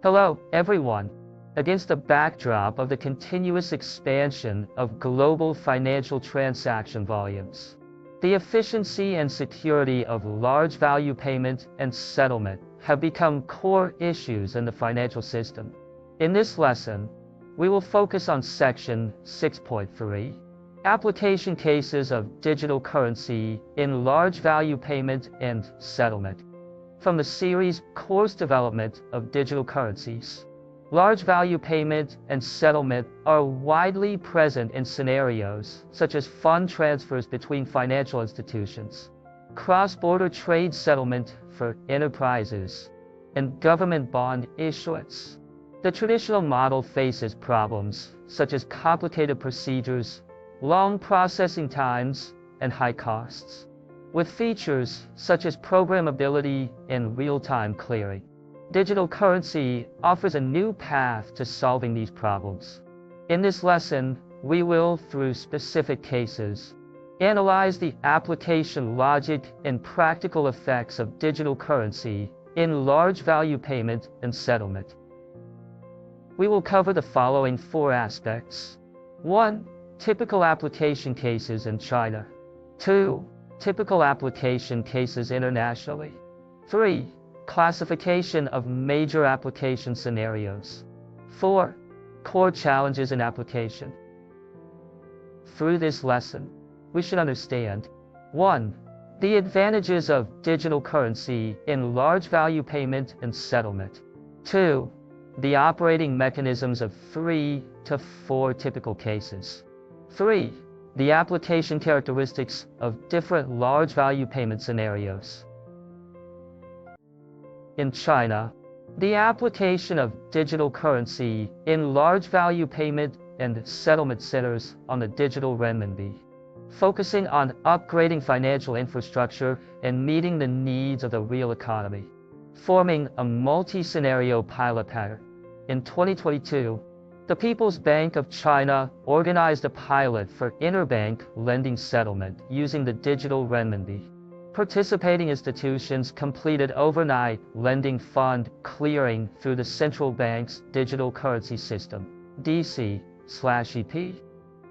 Hello, everyone. Against the backdrop of the continuous expansion of global financial transaction volumes, the efficiency and security of large value payment and settlement have become core issues in the financial system. In this lesson, we will focus on Section 6.3, Application Cases of Digital Currency in Large Value Payment and Settlement, from the series Course Development of Digital Currencies. Large value payment and settlement are widely present in scenarios such as fund transfers between financial institutions, cross-border trade settlement for enterprises, and government bond issuance. The traditional model faces problems such as complicated procedures, long processing times, and high costs. With features such as programmability and real-time clearing, digital currency offers a new path to solving these problems. In this lesson, we will, through specific cases, analyze the application logic and practical effects of digital currency in large value payment and settlement. We will cover the following 4 aspects. 1. Typical application cases in China. 2. Typical application cases internationally. 3. Classification of major application scenarios. 4. Core challenges in application. Through this lesson, we should understand 1. The advantages of digital currency in large value payment and settlement. 2. The operating mechanisms of 3 to 4 typical cases. 3. The application characteristics of different large value payment scenarios. In China, the application of digital currency in large value payment and settlement centers on the digital renminbi, focusing on upgrading financial infrastructure and meeting the needs of the real economy, forming a multi-scenario pilot pattern. In 2022, the People's Bank of China organized a pilot for interbank lending settlement using the digital renminbi. Participating institutions completed overnight lending fund clearing through the central bank's digital currency system, DC/EP,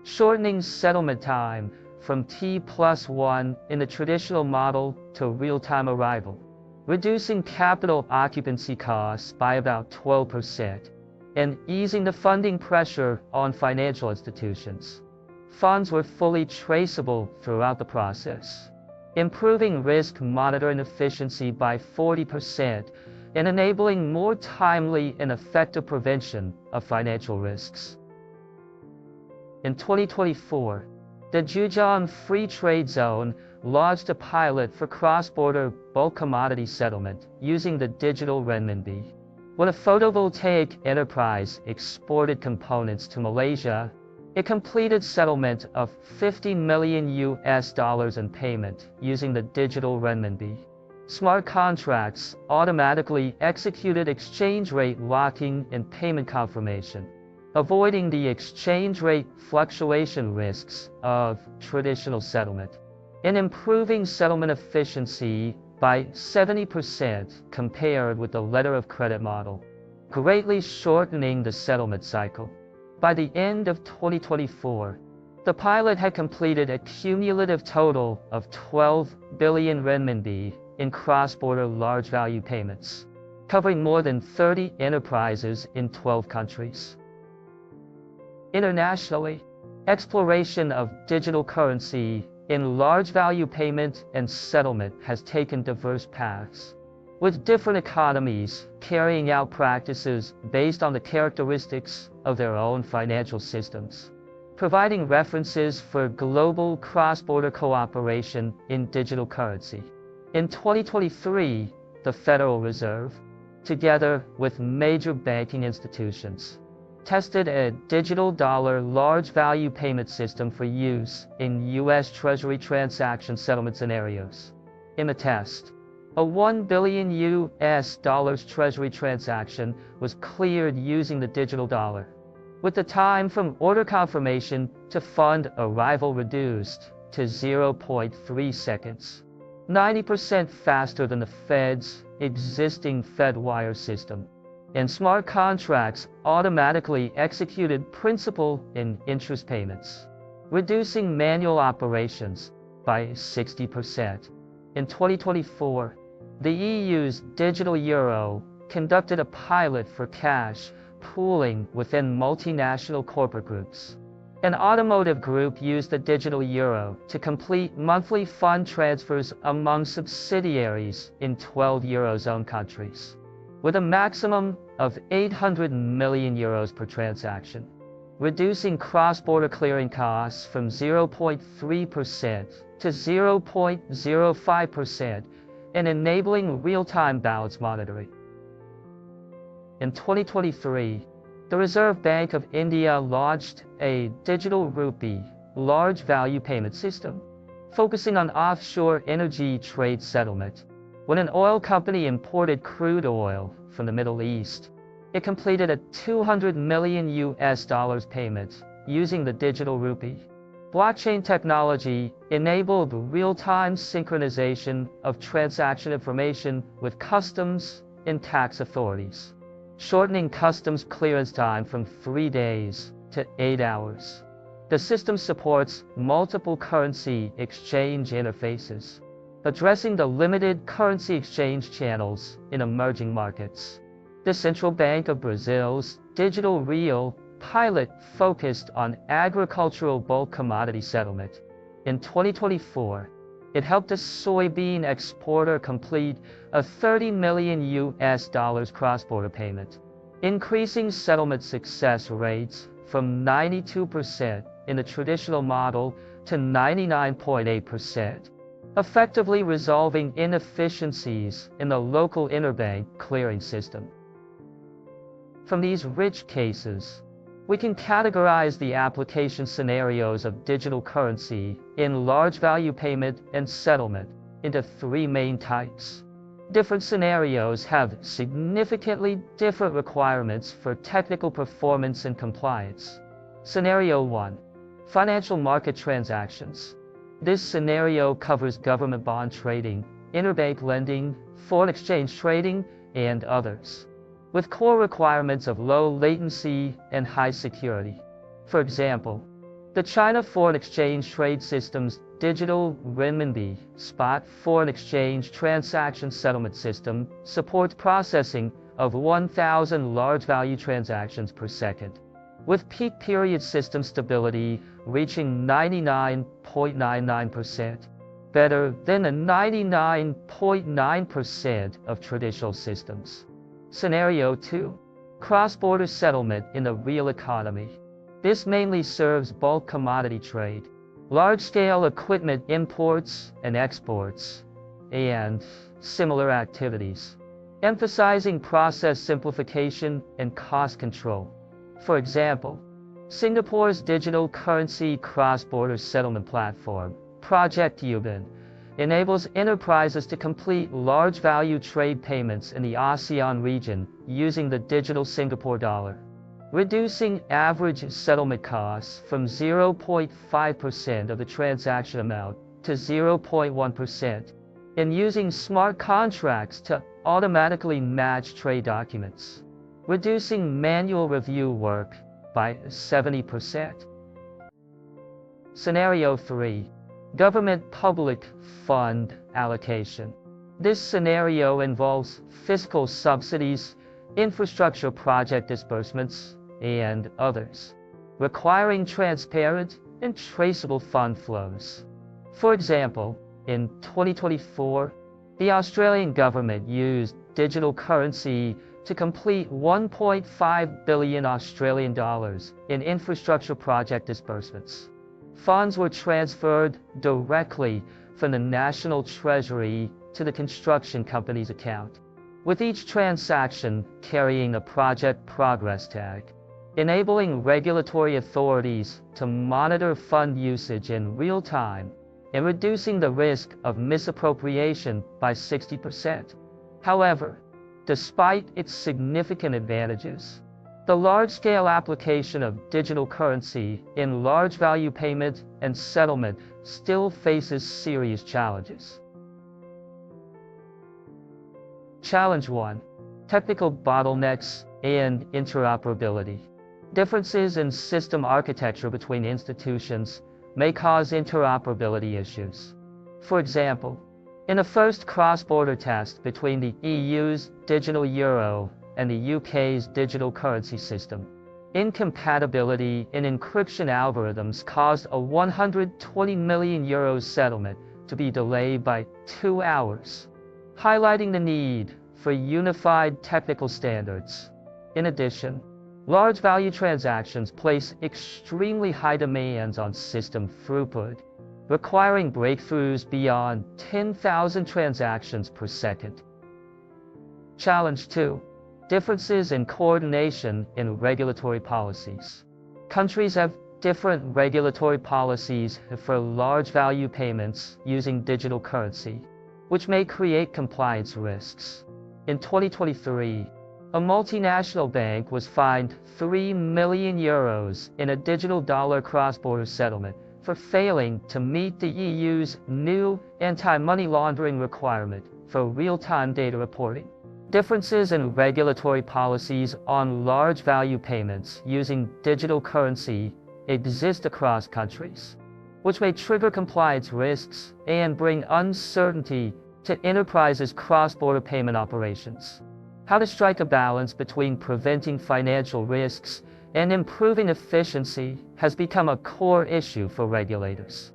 shortening settlement time from T+1 in the traditional model to real-time arrival, reducing capital occupancy costs by about 12%, and easing the funding pressure on financial institutions. Funds were fully traceable throughout the process, improving risk monitoring efficiency by 40% and enabling more timely and effective prevention of financial risks. In 2024, the Zhejiang Free Trade Zone launched a pilot for cross-border bulk commodity settlement using the digital renminbi. When a photovoltaic enterprise exported components to Malaysia, it completed settlement of $50 million in payment using the digital renminbi. Smart contracts automatically executed exchange rate locking and payment confirmation, avoiding the exchange rate fluctuation risks of traditional settlement, and improving settlement efficiency by 70% compared with the letter of credit model, greatly shortening the settlement cycle. By the end of 2024, the pilot had completed a cumulative total of 12 billion renminbi in cross-border large value payments, covering more than 30 enterprises in 12 countries. Internationally, exploration of digital currency in large value payment and settlement has taken diverse paths, with different economies carrying out practices based on the characteristics of their own financial systems, providing references for global cross-border cooperation in digital currency. In 2023, the Federal Reserve, together with major banking institutions, tested a digital dollar large value payment system for use in U.S. Treasury transaction settlement scenarios. In the test, a $1 billion Treasury transaction was cleared using the digital dollar, with the time from order confirmation to fund arrival reduced to 0.3 seconds, 90% faster than the Fed's existing FedWire system. and smart contracts automatically executed principal and interest payments, reducing manual operations by 60%. In 2024, the EU's digital euro conducted a pilot for cash pooling within multinational corporate groups. An automotive group used the digital euro to complete monthly fund transfers among subsidiaries in 12 Eurozone countries, with a maximum of 800 million euros per transaction, reducing cross-border clearing costs from 0.3% to 0.05% and enabling real-time balance monitoring. In 2023, the Reserve Bank of India launched a digital rupee large value payment system, focusing on offshore energy trade settlement. When an oil company imported crude oil from the Middle East, it completed a $200 million payment using the digital rupee. Blockchain technology enabled real-time synchronization of transaction information with customs and tax authorities, shortening customs clearance time from 3 days to 8 hours. The system supports multiple currency exchange interfaces, addressing the limited currency exchange channels in emerging markets. The Central Bank of Brazil's Digital Real pilot focused on agricultural bulk commodity settlement. In 2024, it helped a soybean exporter complete a $30 million cross-border payment, increasing settlement success rates from 92% in the traditional model to 99.8%, effectively resolving inefficiencies in the local interbank clearing system. From these rich cases, we can categorize the application scenarios of digital currency in large value payment and settlement into 3 main types. Different scenarios have significantly different requirements for technical performance and compliance. Scenario 1. Financial market transactions. This scenario covers government bond trading, interbank lending, foreign exchange trading, and others, with core requirements of low latency and high security. For example, the China Foreign Exchange Trade System's digital renminbi spot foreign exchange transaction settlement system supports processing of 1,000 large value transactions per second, with peak period system stability reaching 99.99%, better than the 99.9% of traditional systems. Scenario 2. Cross-border settlement in the real economy. This mainly serves bulk commodity trade, large-scale equipment imports and exports, and similar activities, emphasizing process simplification and cost control. For example, Singapore's digital currency cross-border settlement platform, Project Yuban, enables enterprises to complete large value trade payments in the ASEAN region using the digital Singapore dollar, reducing average settlement costs from 0.5% of the transaction amount to 0.1%, and using smart contracts to automatically match trade documents, reducing manual review work by 70%. Scenario 3. Government public fund allocation. This scenario involves fiscal subsidies, infrastructure project disbursements, and others, requiring transparent and traceable fund flows. For example, in 2024, the Australian government used digital currency to complete 1.5 billion Australian dollars in infrastructure project disbursements. Funds were transferred directly from the National Treasury to the construction company's account, with each transaction carrying a project progress tag, enabling regulatory authorities to monitor fund usage in real time and reducing the risk of misappropriation by 60%. However, despite its significant advantages, the large-scale application of digital currency in large value payment and settlement still faces serious challenges. Challenge 1. technical bottlenecks, and interoperability. Differences in system architecture between institutions may cause interoperability issues. For example, in the first cross-border test between the EU's digital euro and the UK's digital currency system, incompatibility in encryption algorithms caused a €120 million settlement to be delayed by 2 hours, highlighting the need for unified technical standards. In addition, large value transactions place extremely high demands on system throughput, requiring breakthroughs beyond 10,000 transactions per second. Challenge 2. Differences in coordination in regulatory policies. Countries have different regulatory policies for large value payments using digital currency, which may create compliance risks. In 2023, a multinational bank was fined €3 million in a digital dollar cross-border settlement for failing to meet the EU's new anti-money laundering requirement for real-time data reporting. Differences in regulatory policies on large value payments using digital currency exist across countries, which may trigger compliance risks and bring uncertainty to enterprises' cross-border payment operations. How to strike a balance between preventing financial risks and improving efficiency has become a core issue for regulators.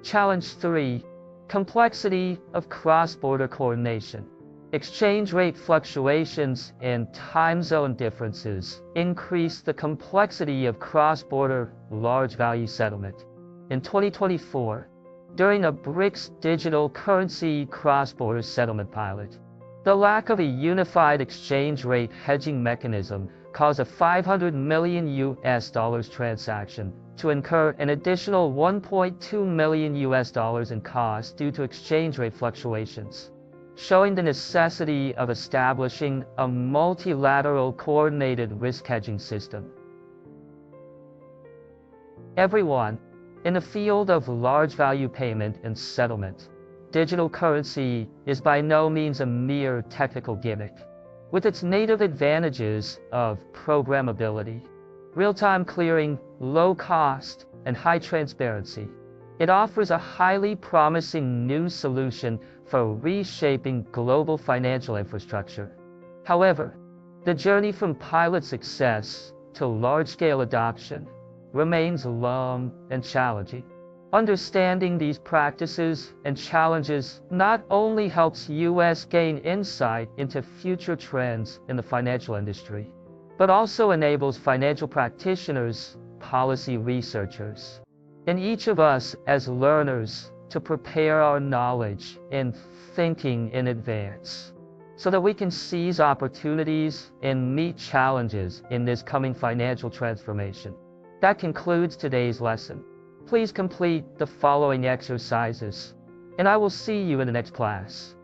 Challenge 3. Complexity of cross-border coordination. Exchange rate fluctuations and time zone differences increase the complexity of cross-border large value settlement. In 2024, during a BRICS digital currency cross-border settlement pilot, the lack of a unified exchange rate hedging mechanism caused a $500 million transaction to incur an additional $1.2 million in costs due to exchange rate fluctuations, showing the necessity of establishing a multilateral coordinated risk hedging system. Everyone, in the field of large value payment and settlement, digital currency is by no means a mere technical gimmick. With its native advantages of programmability, real-time clearing, low cost, and high transparency, it offers a highly promising new solution for reshaping global financial infrastructure. However, the journey from pilot success to large-scale adoption remains long and challenging. Understanding these practices and challenges not only helps US gain insight into future trends in the financial industry, but also enables financial practitioners, policy researchers, and each of us as learners to prepare our knowledge and thinking in advance, so that we can seize opportunities and meet challenges in this coming financial transformation. That concludes today's lesson. Please complete the following exercises, and I will see you in the next class.